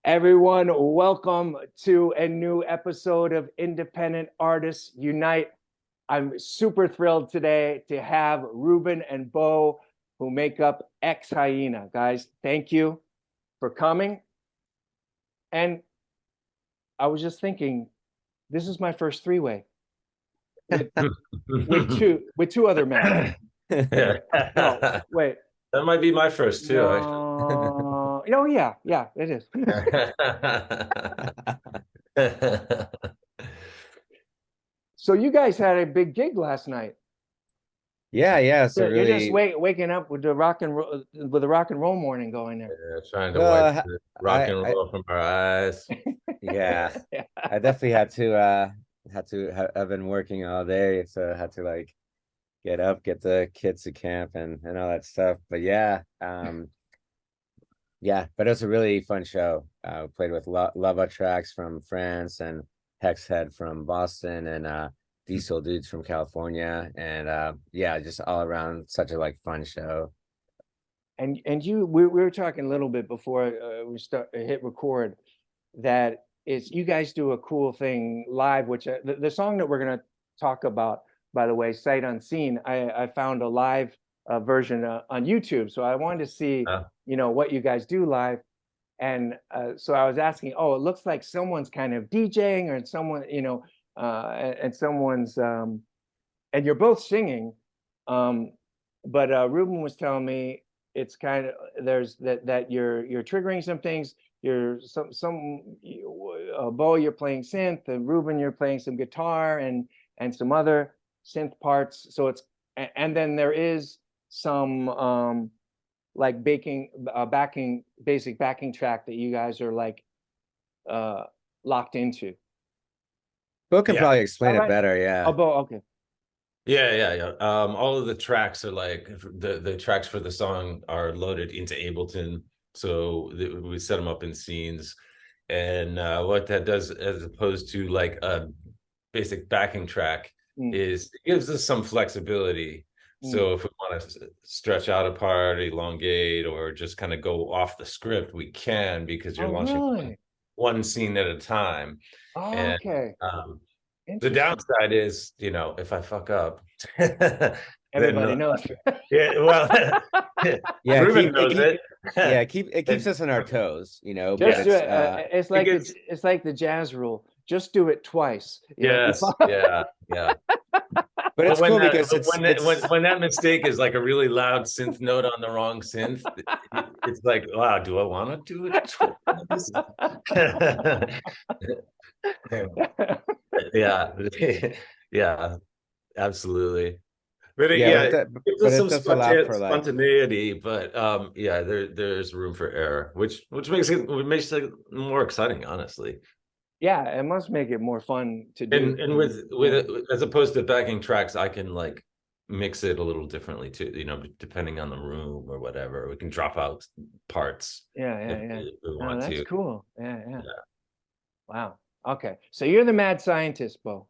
Everyone, welcome to a new episode of Independent Artists Unite. I'm super thrilled today to have Ruben and Bo, who make up Ex-Hyena. Guys, thank you for coming. And I was just thinking, this is my first three-way with with two other men. Yeah. No, wait. That might be my first too, actually. No. Oh, yeah, it is. So you guys had a big gig last night. Yeah. So You're just really, waking up with the rock and roll morning going there. Yeah, trying to wipe well, the rock and I roll from our eyes. yeah, Yeah. I definitely I've been working all day, so I had to like get up, get the kids to camp and all that stuff. But but it was a really fun show. We played with Lava Tracks from France and Hexhead from Boston and Diesel Dudes from California, and just all around such a like fun show. And we were talking a little bit before we hit record that it's you guys do a cool thing live, which the song that we're gonna talk about, by the way, Sight Unseen. I found a live version on YouTube, so I wanted to see Uh, what you guys do live. And so I was asking, oh, it looks like someone's kind of DJing or someone, and someone's, and you're both singing. Um, but Ruben was telling me it's kind of there's that you're triggering some things. You're Bo, you're playing synth, and Ruben, you're playing some guitar and some other synth parts. So and then there is some like basic backing track that you guys are like uh locked into. Bo can yeah. probably All explain it right. better. Oh, Yeah. Bo, okay. Yeah. All of the tracks are like the tracks for the song are loaded into Ableton. So we set them up in scenes. And what that does, as opposed to like a basic backing track, Mm, is it gives us some flexibility. mm. So if we want to stretch out a part, elongate, or just kind of go off the script, we can, because you're Oh, launching really? one scene at a time. Oh, And okay. the Interesting. downside is, if I fuck up, then Everybody knows. yeah, well, Yeah, Ruben knows it. keep it keeps us on our toes, but Just Yeah, do it's it. It's it like gets it's like the jazz rule. Just do it twice. yes, yeah. but But it's when cool that because when that, when that mistake is like a really loud synth note on the wrong synth, it's like, wow, do I want to do it twice? Yeah, yeah, absolutely. But yeah, yeah, but it gives us it some does allow for like spontaneity, but yeah, there's room for error, which makes it more exciting, honestly. Yeah, it must make it more fun to do. And with as opposed to backing tracks, I can like mix it a little differently too, depending on the room or whatever. We can drop out parts if Yeah. we Oh, want that's to. cool. Yeah. Yeah. Wow. Okay. So you're the mad scientist, Bo.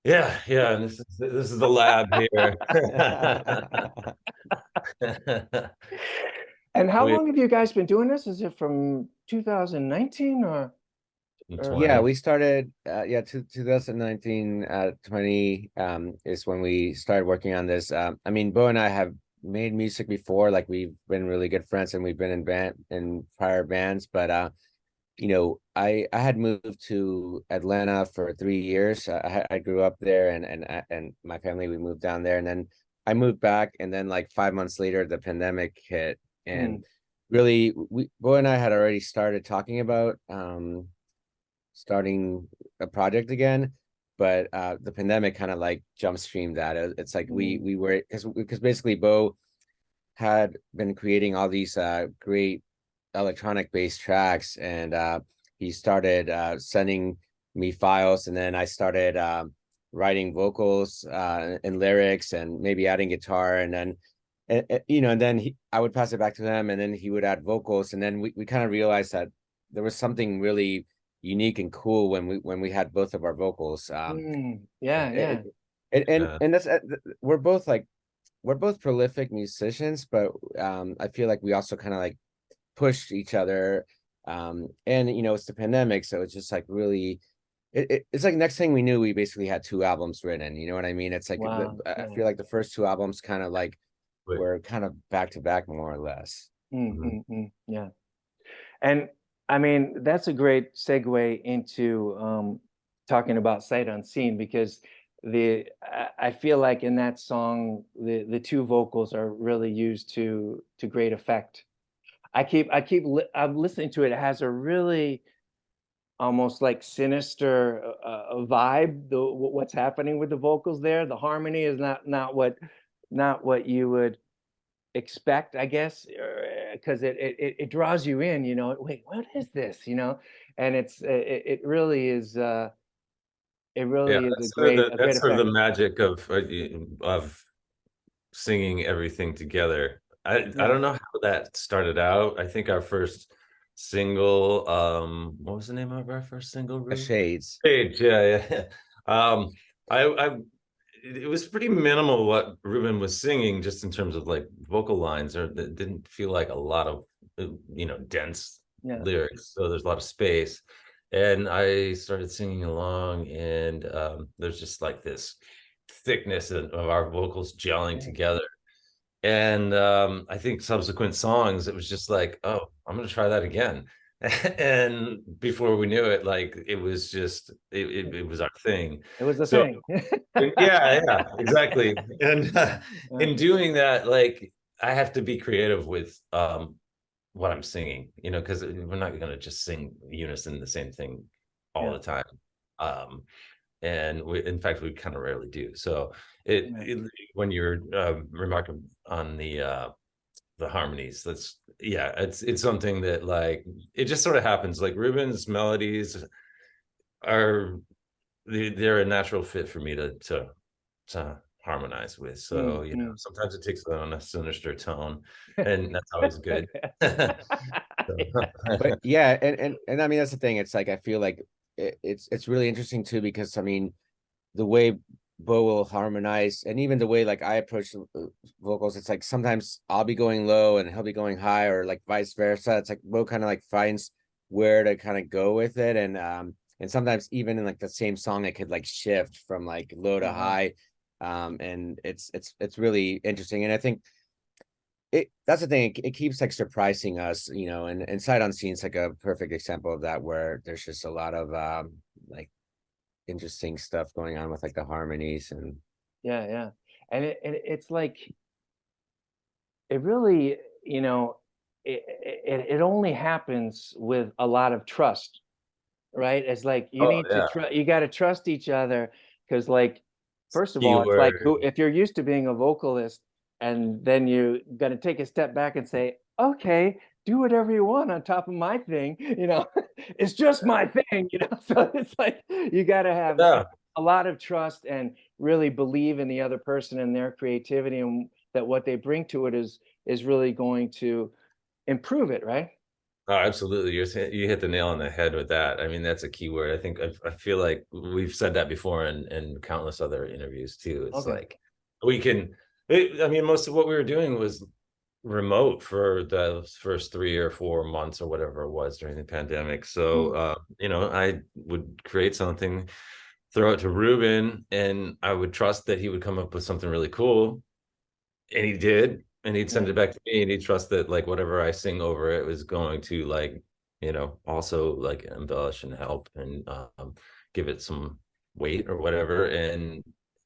Yeah, and this is the lab here. And how We long have you guys been doing this? Is it from 2019 or yeah, 20. we started 2019 20 is when we started working on this. I mean, Bo and I have made music before, like we've been really good friends and we've been in prior bands, but I had moved to Atlanta for 3 years. I grew up there, and my family, we moved down there, and then I moved back, and then like 5 months later, the pandemic hit, Mm, and really, Bo and I had already started talking about starting a project again, but the pandemic kind of like jump streamed that. It's like mm, we were because basically Bo had been creating all these great electronic based tracks, and he started sending me files, and then I started writing vocals and lyrics and maybe adding guitar, and then and then I would pass it back to him, and then he would add vocals, and then we kind of realized that there was something really unique and cool when we had both of our vocals. yeah. And that's we're both like we're both prolific musicians, but I feel like we also kind of like pushed each other And you know, it's the pandemic, so it's just like really, it's like next thing we knew, we basically had 2 albums written. You know what I mean? It's like Wow. I Yeah. feel like the first 2 albums kind of like Wait. were kind of back to back more or less. Yeah. And I mean, that's a great segue into talking about Sight Unseen, because I feel like in that song the two vocals are really used to great effect. I'm listening to it. It has a really almost like sinister vibe. What's happening with the vocals there, the harmony is not what you would expect, I guess, because it draws you in, you know. Wait, what is this, you know? And it really is it Yeah, really is that's sort of a great that's sort of the effect. magic of singing everything together. I Yeah. don't know how that started out. I think our first single, what was the name of our first single, Ruben? Shades. Page, yeah, yeah. Um, I it was pretty minimal what Ruben was singing, just in terms of like vocal lines, or it didn't feel like a lot of dense Yeah. lyrics. So there's a lot of space, and I started singing along, and there's just like this thickness of our vocals gelling Yeah. together. And I think subsequent songs, it was just like, oh, I'm gonna try that again. And before we knew it, like it was just it was our thing. It was the So thing. yeah, yeah, exactly. And Yeah. in doing that, like I have to be creative with what I'm singing, because we're not gonna just sing unison the same thing all Yeah. the time. Um, and in fact, we kind of rarely do. So Yeah. when you're remarking on the harmonies, it's something that like it just sort of happens. Like Ruben's melodies are they're a natural fit for me to harmonize with. So Mm. sometimes it takes on a sinister tone, and that's always good. So, But yeah, and I mean that's the thing. It's like I feel like it's really interesting too, because I mean the way Bo will harmonize, and even the way like I approach vocals, it's like sometimes I'll be going low and he'll be going high, or like vice versa. It's like Bo kind of like finds where to kind of go with it, and sometimes even in like the same song it could like shift from like low to Mhm. high, and it's really interesting. And I think that's the thing, it keeps like surprising us, you know. And Sight Unseen's like a perfect example of that, where there's just a lot of like interesting stuff going on with like the harmonies and Yeah, yeah. And it's like it really, you know, it only happens with a lot of trust, right? It's like you oh need to yeah, trust, you got to trust each other, because like first of all, it's like who, keyword. if you're used to being a vocalist and then you got to take a step back and say, okay, do whatever you want on top of my thing, you know. It's just my thing, you know. So it's like you got to have Yeah. a lot of trust and really believe in the other person and their creativity, and that what they bring to it is really going to improve it, right? Oh, absolutely. You hit the nail on the head with that. I mean, that's a key word. I think I feel like we've said that before in countless other interviews too. It's Okay. like we can, I mean, most of what we were doing was remote for the first 3 or 4 months or whatever it was during the pandemic. So, Mm, I would create something, throw it to Ruben, and I would trust that he would come up with something really cool. And he did, and he'd yeah. send it back to me, and he'd trust that like whatever I sing over it was going to like also like embellish and help and give it some weight or whatever. And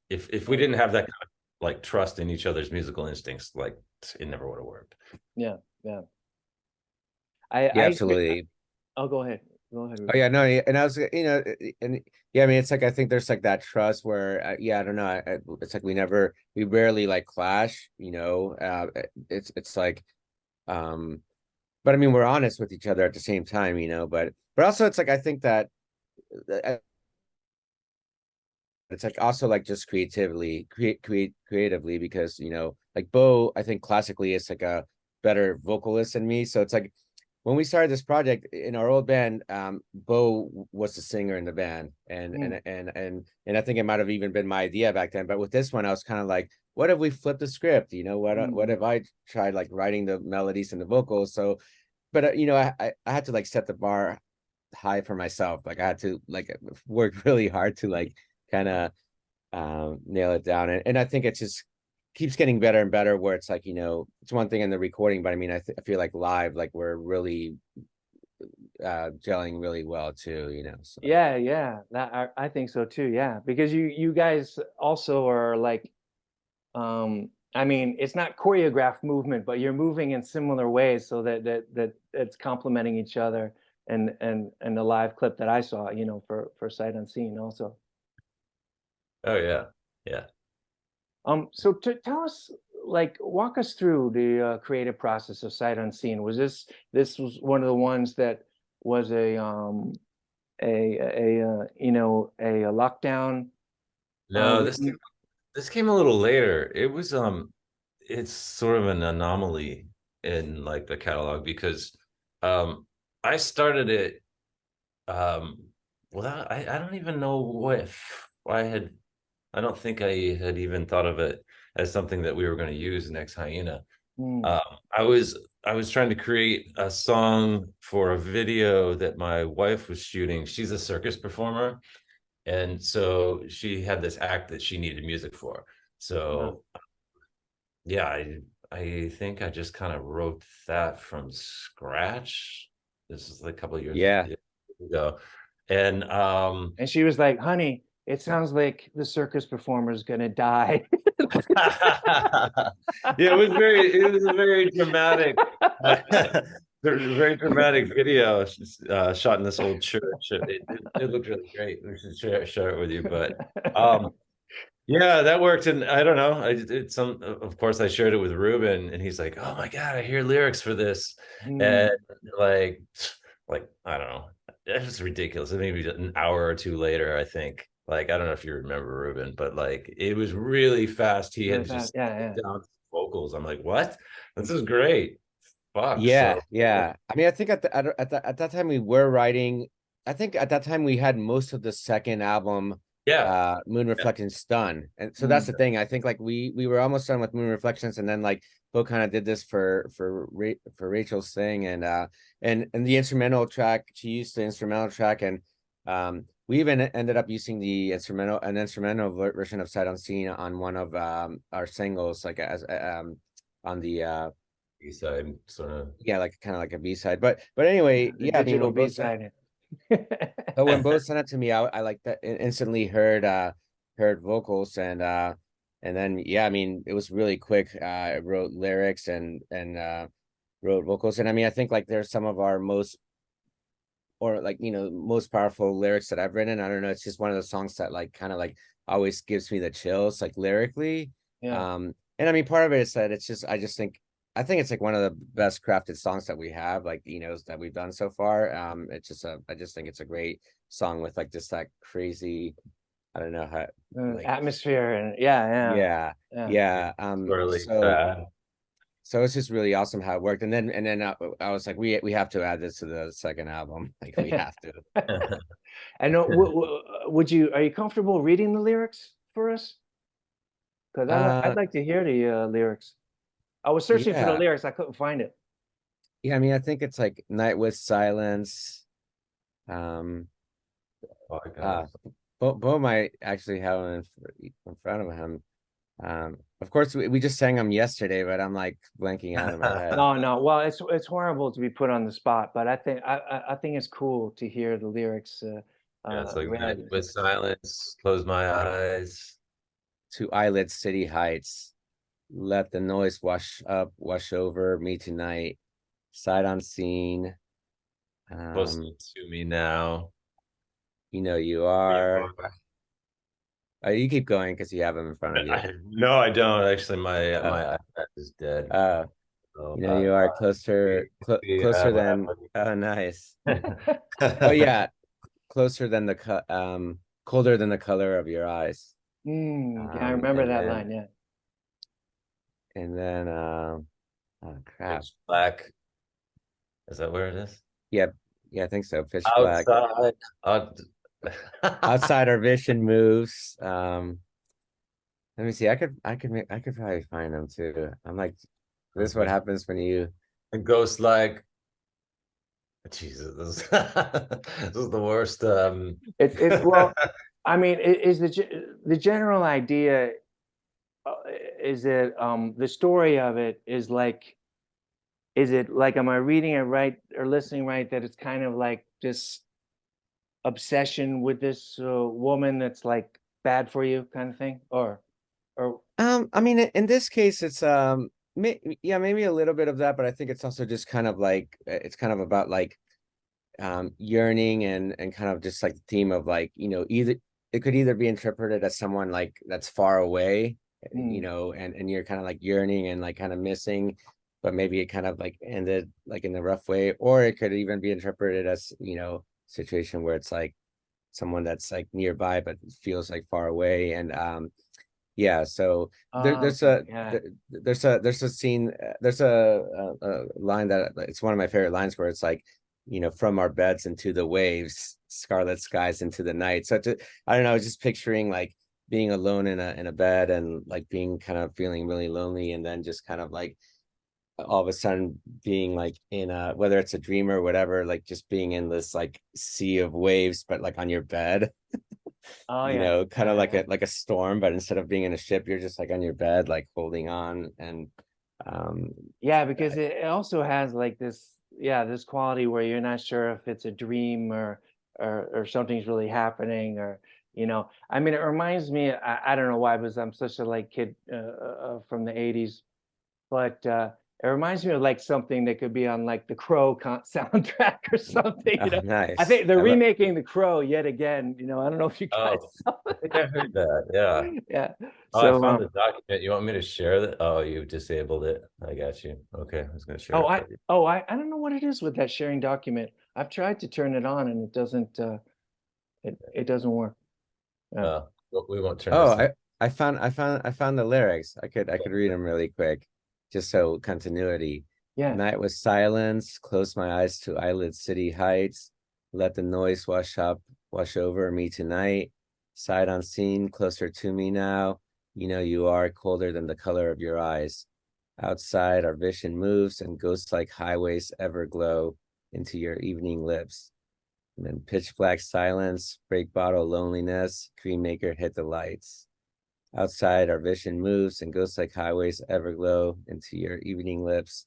if we Right. didn't have that kind of like trust in each other's musical instincts, like it never would have worked. Yeah, yeah. yeah, I agree. absolutely. Oh, go ahead. Go ahead, Oh Ruben. yeah, no, yeah, and I was, and yeah, I mean, it's like I think there's like that trust where, yeah, I don't know, it's like we rarely like clash, you know. It's like, um, but I mean, we're honest with each other at the same time, you know. But also, it's like I think that uh, it's like also like just creatively, because you know, like Bo, I think classically is like a better vocalist than me, so it's like when we started this project in our old band, Bo was the singer in the band, and Mm, I think it might have even been my idea back then. But with this one, I was kind of like, what if we flip the script? You know, what mm, if I tried like writing the melodies and the vocals? So but you know, I had to like set the bar high for myself. Like I had to like work really hard to like kind of nail it down. And I think it just keeps getting better and better, where it's like, you know, it's one thing in the recording, but I mean, I feel like live, like we're really gelling really well too, you know. So Yeah, that I think so too. Yeah, because you guys also are like, I mean, it's not choreographed movement, but you're moving in similar ways, so that it's complementing each other. And the live clip that I saw, you know, for Sight Unseen also. Oh yeah, yeah. So to tell us, like, walk us through the creative process of Sight Unseen. Was this was one of the ones that was you know, a lockdown No, release? this came a little later. It was it's sort of an anomaly in like the catalog because um I started it without I don't even know what if I don't think I had even thought of it as something that we were going to use in Ex-Hyena. Hmm. Um, I was trying to create a song for a video that my wife was shooting. She's a circus performer, and so she had this act that she needed music for. Wow. So yeah, I think I just kind of wrote that from scratch. This is like a couple of years yeah, ago, and And she was like, "Honey, it sounds like the circus performer is gonna die." yeah, it was a very dramatic, very dramatic video shot in this old church. It looked really great. We should share it with you, but um, yeah, that worked. And I don't know, I did some. Of course, I shared it with Ruben, and he's like, "Oh my God, I hear lyrics for this," and Hmm. like, like I don't know, it's just ridiculous. Maybe an hour or two later, I think. Like I don't know if you remember Ruben, but like it was really fast. He Really had fast. just Yeah, put yeah. down vocals. I'm like, what? This is great. Fuck. yeah, So yeah. I mean, I think at that time we were writing. I think at that time we had most of the second album, yeah, Moon yeah. Reflections done, and so that's Mm. the thing. I think like we were almost done with Moon Reflections, and then like Bo kind of did this for Rachel's thing, and the instrumental track. She used the instrumental track, and we even ended up using an instrumental version of Sight Unseen on one of our singles, like as on the side sort of. yeah, like kind of like a B-side. But anyway, The yeah, I mean digital when B both side. but when both sent it to me, I like that instantly heard vocals, and then yeah, I mean it was really quick. I wrote lyrics and wrote vocals, and I mean I think like there's some of our most, or like, you know, most powerful lyrics that I've written. I don't know, it's just one of the songs that like kind of like always gives me the chills, like lyrically. Yeah. And I mean part of it is that it's just I think it's like one of the best crafted songs that we have, like, you know, that we've done so far. It's just I just think it's a great song with like just that crazy, I don't know how, like, Atmosphere and yeah, yeah, yeah, yeah. Really bad. So it's just really awesome how it worked. And then I was like, we have to add this to the second album. Like we yeah. have to. And would you, are you comfortable reading the lyrics for us? Because I'd Uh, like to hear the lyrics. I was searching for the yeah, lyrics, I couldn't find it. yeah. I mean, I think it's like Night with Silence. Um, Fuck, uh, Bo might actually have them in front of him. Of course, we just sang them yesterday, but I'm like blanking out in my head. No. Well, it's horrible to be put on the spot, but I think it's cool to hear the lyrics Yeah, it's like night read. with silence, close my eyes. To Eyelid City Heights. Let the noise wash over me tonight. Sight unseen. Close Um, to me now. you know you You are. are. You keep going because you have them in front of you. No, I don't. Actually, Uh, my iPad is dead. uh, So you know you are closer what than. happened. Oh, nice. Oh yeah, closer than colder than the color of your eyes. Yeah, I remember And that then line. Yeah. oh crap. Pitch black. Is that where it is? Yeah, yeah, I think so. Pitch black. Outside. Outside our vision moves. Let me see. I could probably find them too. I'm like, this is what happens when you. And ghost like Jesus, this is the worst. It's well, I mean, is the general idea, uh, is it the story of it is like, is it like, am I reading it right or listening right, that it's kind of like this obsession with this woman that's like bad for you kind of thing, or I mean, in this case, it's yeah, maybe a little bit of that, but I think it's also just kind of like it's kind of about like yearning and kind of just like the theme of like, either it could either be interpreted as someone like that's far away, mm, and you're kind of like yearning and like kind of missing, but maybe it kind of like ended like in the rough way, or it could even be interpreted as, situation where it's like someone that's like nearby but feels like far away. And yeah, so there's okay, yeah. there's a scene, there's a line that it's one of my favorite lines where it's like, from our beds into the waves, scarlet skies into the night. So I don't know, I was just picturing like being alone in a bed and like being kind of feeling really lonely, and then just kind of like all of a sudden being like in a, whether it's a dream or whatever, like just being in this like sea of waves, but like on your bed, Oh yeah, kind of yeah, yeah. like a storm, but instead of being in a ship, you're just like on your bed, like holding on. And um Yeah, because it also has like this, yeah, this quality where you're not sure if it's a dream or something's really happening, or I mean, it reminds me, I don't know why, because I'm such a like kid from the 80s, but it reminds me of like something that could be on like the Crow soundtrack or something, oh, I nice. think they're remaking the Crow yet again, I don't know if you guys Oh, saw I think I heard that. Yeah. it. Yeah. Oh, I So found the document. You want me to share that? Oh, you disabled it. I got you. Okay, I was gonna share oh, it I for you. oh, I don't know what it is with that sharing document. I've tried to turn it on and it doesn't it doesn't work. Yeah. We won't turn Oh, this in. I found the lyrics. I could read them really quick, just so continuity. Yeah. Night was silence, close my eyes to eyelid city heights, let the noise wash over me tonight. Sight unseen, closer to me now. You know you are colder than the color of your eyes. Outside our vision moves and ghosts like highways ever glow into your evening lips. And then pitch black silence, break bottle loneliness, cream maker hit the lights. Outside, our vision moves and ghosts like highways everglow into your evening lips.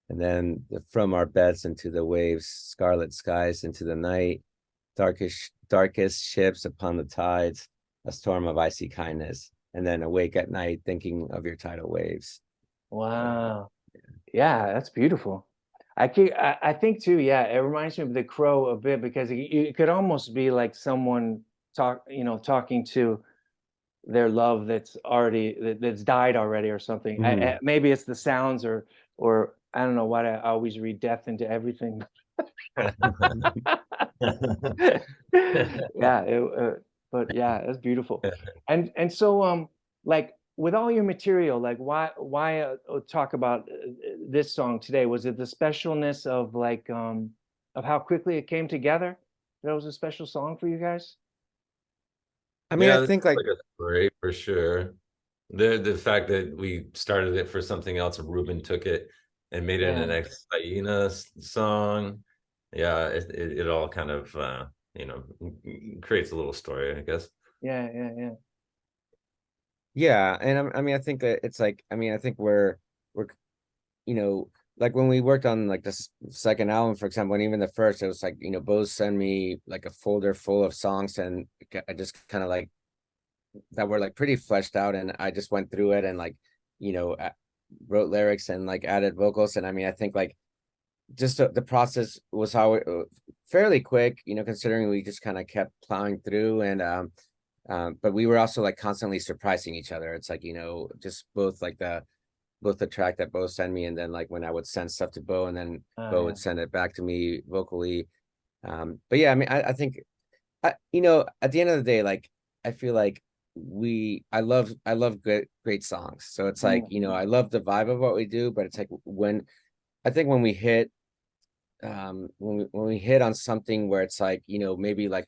And then from our beds into the waves, scarlet skies into the night, darkest ships upon the tides, a storm of icy kindness. And then awake at night thinking of your tidal waves. Wow. Yeah, that's beautiful. I think too, yeah, it reminds me of The Crow a bit, because it could almost be like someone talking to their love that's already that's died already or something. Mhm. Maybe it's the sounds, or I don't know why I always read death into everything. Yeah, but yeah, that's beautiful. And so like with all your material, like why talk about this song today? Was it the specialness of like of how quickly it came together? That was a special song for you guys? I mean, I Yeah, this is think like, like a story for sure. The fact that we started it for something else, Ruben took it and made it Yeah, an Ex-Hyena song. Yeah, it all kind of you know creates a little story, I guess. yeah, yeah, yeah. yeah. And I mean, I think that it's like, I mean, I think we're, you know, like when we worked on like this second album, for example, and even the first, it was like, both send me like a folder full of songs, and I just kind of like that were like pretty fleshed out, and I just went through it and like, you know, wrote lyrics and like added vocals. And I mean, I think like just the process was how fairly quick, considering we just kind of kept plowing through. And but we were also like constantly surprising each other. It's like, just both the track that Bo sent me, and then like when I would send stuff to Bo, and then Oh Bo yeah. would send it back to me vocally. But yeah, I mean, I think at the end of the day, like I feel like I love great songs. So it's like, Mm, I love the vibe of what we do, but it's like when I think when we hit when we hit on something where it's like, maybe like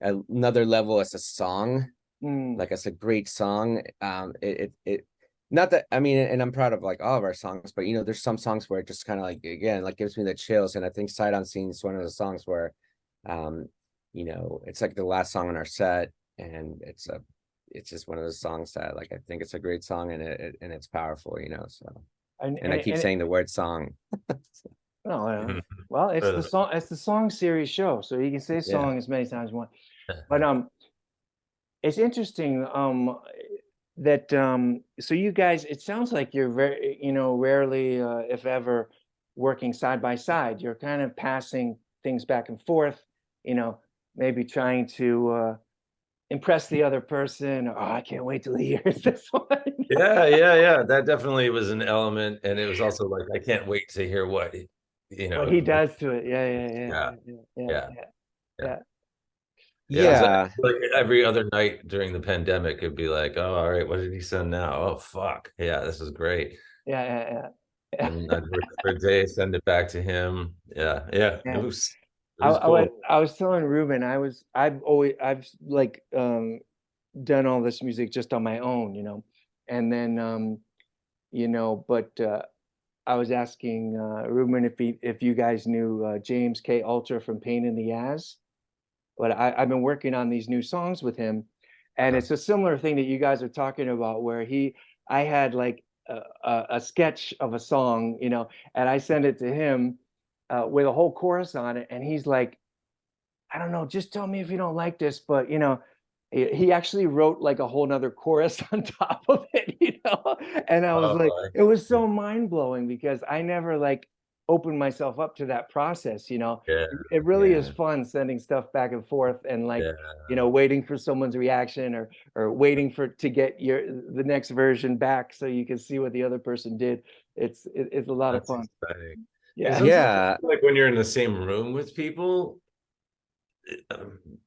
another level as a song, mm, like as a great song, it not that, I mean, and I'm proud of like all of our songs, but you know, there's some songs where it just kind of like, again, like gives me the chills. And I think Sight Unseen is one of the songs where, um, you know, it's like the last song on our set, and it's just one of those songs that like I think it's a great song, and and it's powerful, you know. So, and I keep and saying the word song. no, Mhm. well, it's the Really. song, it's the song series show, so you can say Yeah. song as many times as you want. But it's interesting that so you guys, it sounds like you're very, you know, rarely if ever working side by side. You're kind of passing things back and forth, you know, maybe trying to impress the other person. Oh, I can't wait till he hears this one. Yeah. That definitely was an element, and it was also like I can't wait to hear what you What know. he does to it. Yeah, yeah, yeah, Yeah, yeah, yeah, yeah, yeah, yeah. yeah, Yeah, it was Yeah. like every other night during the pandemic, it'd be like, oh, all right, what did he send now? Oh, fuck. Yeah, this is great. yeah, yeah, yeah, And I'd wait for a day, send it back to him. Yeah. yeah. It was cool. I was telling Ruben, I've like done all this music just on my own, you know, and then you know, but I was asking Ruben if you guys knew James K. Ultra from Pain in the Ass, but I've been working on these new songs with him, and Uh-huh. it's a similar thing that you guys are talking about, where I had like a sketch of a song, you know, and I sent it to him with a whole chorus on it, and he's like, I don't know, just tell me if you don't like this, but you know, he actually wrote like a whole nother chorus on top of it, you know? And I was Oh, like, it was yeah, so mind blowing because I never like opened myself up to that process, you know? yeah, It really is Yeah. fun sending stuff back and forth and like, yeah. you know, waiting for someone's reaction or waiting for to get the next version back so you can see what the other person did. It's a lot of That's fun. exciting. And Yeah. sometimes, Yeah. like when you're in the same room with people,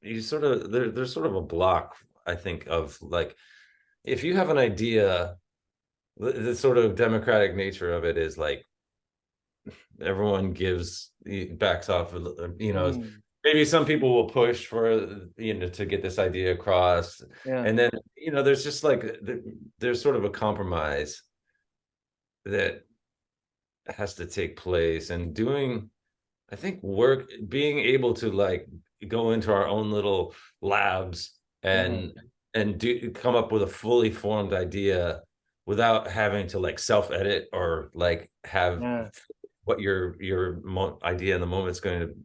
you sort of there's sort of a block, I think, of like if you have an idea, the sort of democratic nature of it is like everyone backs off, you know, Mm, maybe some people will push for, you know, to get this idea across, yeah. and then, you know, there's just like there's sort of a compromise that has to take place, and doing, I think, work, being able to like go into our own little labs Uh-huh. and do come up with a fully formed idea without having to like self edit or like have Yeah. what idea in the moment is going to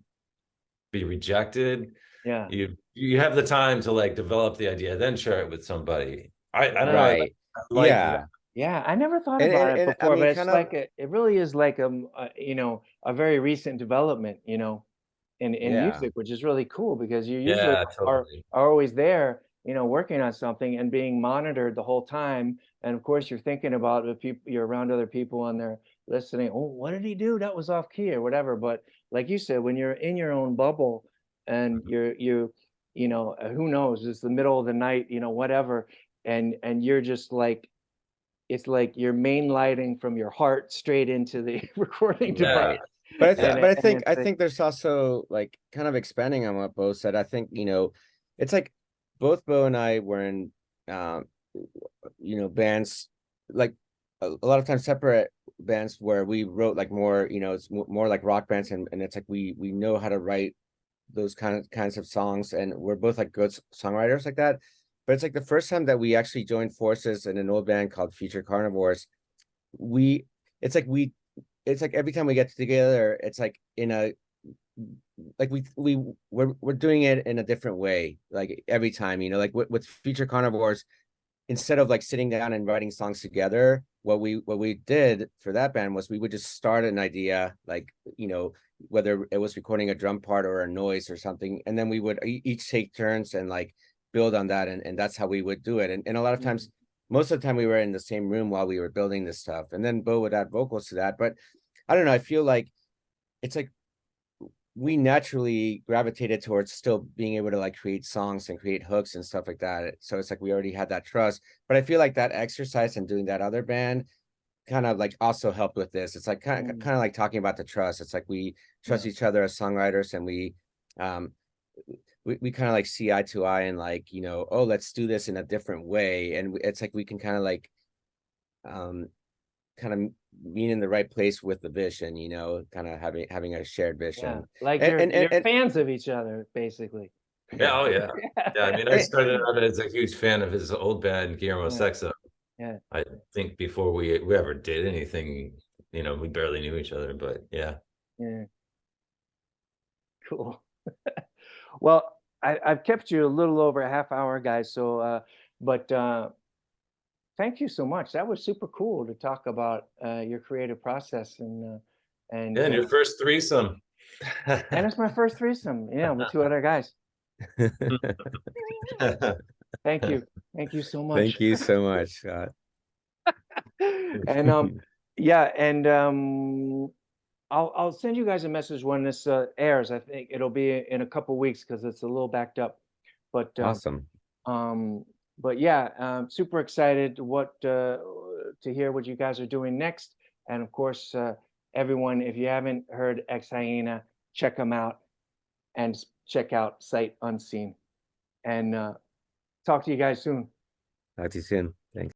be rejected. Yeah. You have the time to like develop the idea, then share it with somebody. I don't know. Yeah. Right. I like that. Yeah. Yeah, I never thought about it And I before, mean, but it's kind of, like it really is like you know, a very recent development, you know, in yeah. music, which is really cool because you usually Yeah, totally. are always there, you know, working on something and being monitored the whole time. And of course, you're thinking about the people you're around other people and they're listening. Oh, what did he do? That was off key or whatever. But like you said, when you're in your own bubble and you know, who knows? It's the middle of the night, you know, whatever, and you're just like it's like you're main lighting from your heart straight into the recording device. Yeah, Right. But yeah, And I it's like, think there's also like kind of expanding on what Bo said. I think, you know, it's like both Bo and I were in um you know, bands like a lot of times separate bands where we wrote like more, you know, it's more like rock bands, and it's like we know how to write those kinds of songs, and we're both like good songwriters like that. But it's like the first time that we actually joined forces in an old band called Future Carnivores, we it's like it's like every time we get together, it's like in a like we're doing it in a different way, like every time, you know, like with Future Carnivores, instead of like sitting down and writing songs together, what we did for that band was we would just start an idea, like, you know, whether it was recording a drum part or a noise or something, and then we would each take turns and like build on that, and that's how we would do it. And a lot of mm, times, most of the time we were in the same room while we were building this stuff, and then Bo would add vocals to that. But I don't know, I feel like it's like we naturally gravitated towards still being able to like create songs and create hooks and stuff like that. So it's like we already had that trust. But I feel like that exercise and doing that other band kind of like also helped with this. It's like mm, kind of like talking about the trust. It's like we yeah, trust each other as songwriters, and um we kind of like see eye to eye and like, you know, oh, let's do this in a different way. And it's like we can kind of like kind of being in the right place with the vision, you know, kind of having a shared Yeah, vision. like you're fans of each other, basically. Yeah, oh yeah. Yeah, I mean, I Eh, started out as a huge fan of his old band, Guillermo Yeah. Sexo. Yeah, I think before we ever did anything, you know, we barely knew each other, but yeah. yeah, cool. Well, I've kept you a little over a half hour, guys. So, but thank you so much. That was super cool to talk about your creative process and Yeah, and uh, your first threesome. and it's my first threesome. Yeah, with two other guys. Thank you so much. Thank you so much, Scott. And yeah, and I'll send you guys a message when this airs. I think it'll be in a couple weeks because it's a little backed up. But Awesome. um, but yeah, super excited what to hear what you guys are doing next. And of course, everyone, if you haven't heard Ex-Hyena, check them out and check out Sight Unseen. And talk to you guys soon. Talk to you soon.